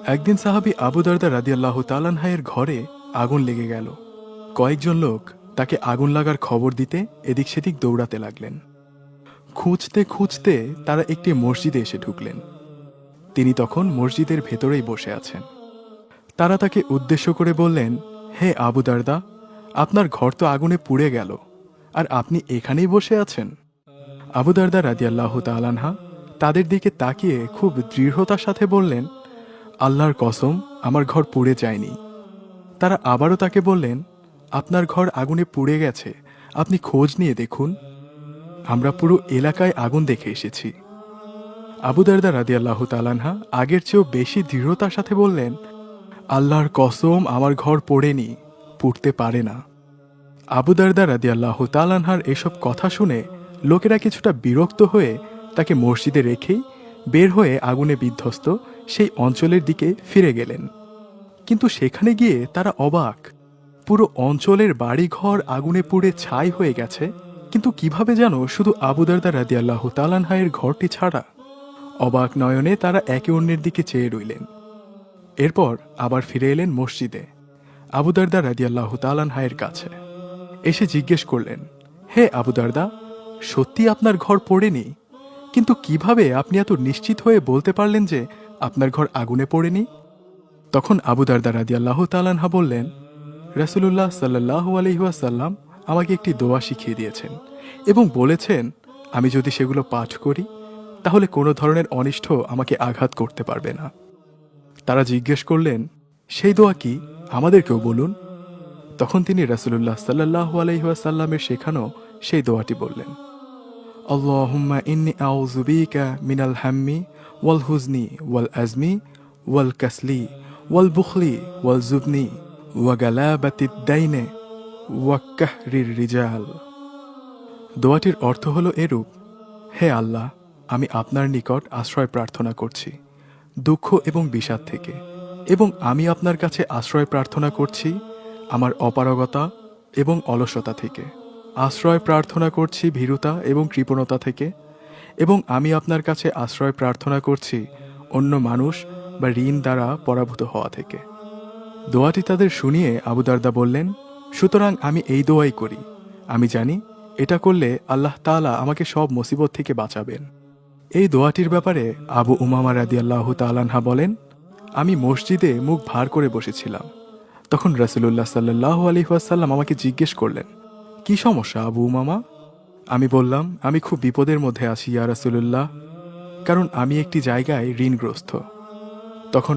একদিন সাহাবী আবু দারদা রাদিয়াল্লাহু তাআলা আনহু-এর ঘরে আগুন লেগে গেল। কয়েকজন লোক তাকে আগুন লাগার খবর দিতে এদিক সেদিক দৌড়াতে লাগলেন। খুঁজতে খুঁজতে তারা একটি মসজিদে এসে ঢুকলেন। তিনি তখন মসজিদের ভেতরেই বসে আছেন। তারা তাকে উদ্দেশ্য করে বললেন, হে আবু দারদা, আপনার ঘর তো আগুনে পুড়ে গেল, আর আপনি এখানেই বসে আছেন। আবু দারদা রাদিয়াল্লাহু তাআলা আনহু তাদের দিকে তাকিয়ে খুব দৃঢ়তার সাথে বললেন, আল্লাহর কসম, আমার ঘর পুড়ে যায়নি। তারা আবারও তাকে বললেন, আপনার ঘর আগুনে পুড়ে গেছে, আপনি খোঁজ নিয়ে দেখুন। আমরা পুরো এলাকায় আগুন দেখে এসেছি। আবু দারদা রাদিয়াল্লাহু তাআলা আনহু আগের চেয়েও বেশি দৃঢ়তার সাথে বললেন, আল্লাহর কসম, আমার ঘর পোড়েনি, পুড়তে পারে না। আবু দারদা রাদিয়াল্লাহু তাআলা আনহুর এসব কথা শুনে লোকেরা কিছুটা বিরক্ত হয়ে তাকে মসজিদে রেখেই বের হয়ে আগুনে বিধ্বস্ত সেই অঞ্চলের দিকে ফিরে গেলেন। কিন্তু সেখানে গিয়ে তারা অবাক। পুরো অঞ্চলের বাড়িঘর আগুনে পুড়ে ছাই হয়ে গেছে, কিন্তু কিভাবে যেন শুধু আবু দারদা রাদিয়াল্লাহু তাআলা আনহু-এর ঘরটি ছাড়া। অবাক নয়নে তারা একে অন্যের দিকে চেয়ে রইলেন। এরপর আবার ফিরে এলেন মসজিদে আবু দারদা রাদিয়াল্লাহু তাআলা আনহু-এর কাছে। এসে জিজ্ঞেস করলেন, হে আবু দারদা, সত্যি আপনার ঘর পোড়েনি? কিন্তু কিভাবে আপনি এত নিশ্চিত হয়ে বলতে পারলেন যে আপনার ঘর আগুনে পোড়েনি? তখন আবু দারদা রাদিয়াল্লাহু তাআলা আনহু বললেন, রাসূলুল্লাহ সাল্লাল্লাহু আলাইহি ওয়াসাল্লাম আমাকে একটি দোয়া শিখিয়ে দিয়েছেন এবং বলেছেন আমি যদি সেগুলো পাঠ করি তাহলে কোনো ধরনের অনিষ্ট আমাকে আঘাত করতে পারবে না। তারা জিজ্ঞেস করলেন, সেই দোয়া কি, আমাদেরকেও বলুন। তখন তিনি রাসূলুল্লাহ সাল্লাল্লাহু আলাইহি ওয়াসাল্লামের শেখানো সেই দোয়াটি বললেন, আল্লাহুম্মা ইন্নী আউযু বিকা মিনাল হাম্মি ওয়াল হুজনি ওয়াল আজমি ওয়াল কাসলি ওয়াল বুখলি ওয়াল জুবনি ওয়া গালাবাতিদ দাইনে ওয়া কাহরির রিজাল। দোয়াটির অর্থ হলো এরূপ, হে আল্লাহ, আমি আপনার নিকট আশ্রয় প্রার্থনা করছি দুঃখ এবং বিষাদ থেকে, এবং আমি আপনার কাছে আশ্রয় প্রার্থনা করছি আমার অপারগতা এবং অলসতা থেকে। আশ্রয় প্রার্থনা করছি ভীরুতা এবং কৃপণতা থেকে, এবং আমি আপনার কাছে আশ্রয় প্রার্থনা করছি অন্য মানুষ বা ঋণ দ্বারা পরাভূত হওয়া থেকে। দোয়াটি তাদের শুনিয়ে আবু দারদা বললেন, সুতরাং আমি এই দোয়াই করি। আমি জানি এটা করলে আল্লাহ তাআলা আমাকে সব মুসিবত থেকে বাঁচাবেন। এই দোয়াটির ব্যাপারে আবু উমামা রাদিয়াল্লাহু তাআলা আনহু বলেন, আমি মসজিদে মুখ ভার করে বসেছিলাম। তখন রাসূলুল্লাহ সাল্লাল্লাহু আলাইহি ওয়াসাল্লাম আমাকে জিজ্ঞেস করলেন, কি সমস্যা আবু উমামা? আমি বললাম, আমি খুব বিপদের মধ্যে আছি ইয়া রাসূলুল্লাহ, কারণ আমি একটি জায়গায় ঋণগ্রস্ত। তখন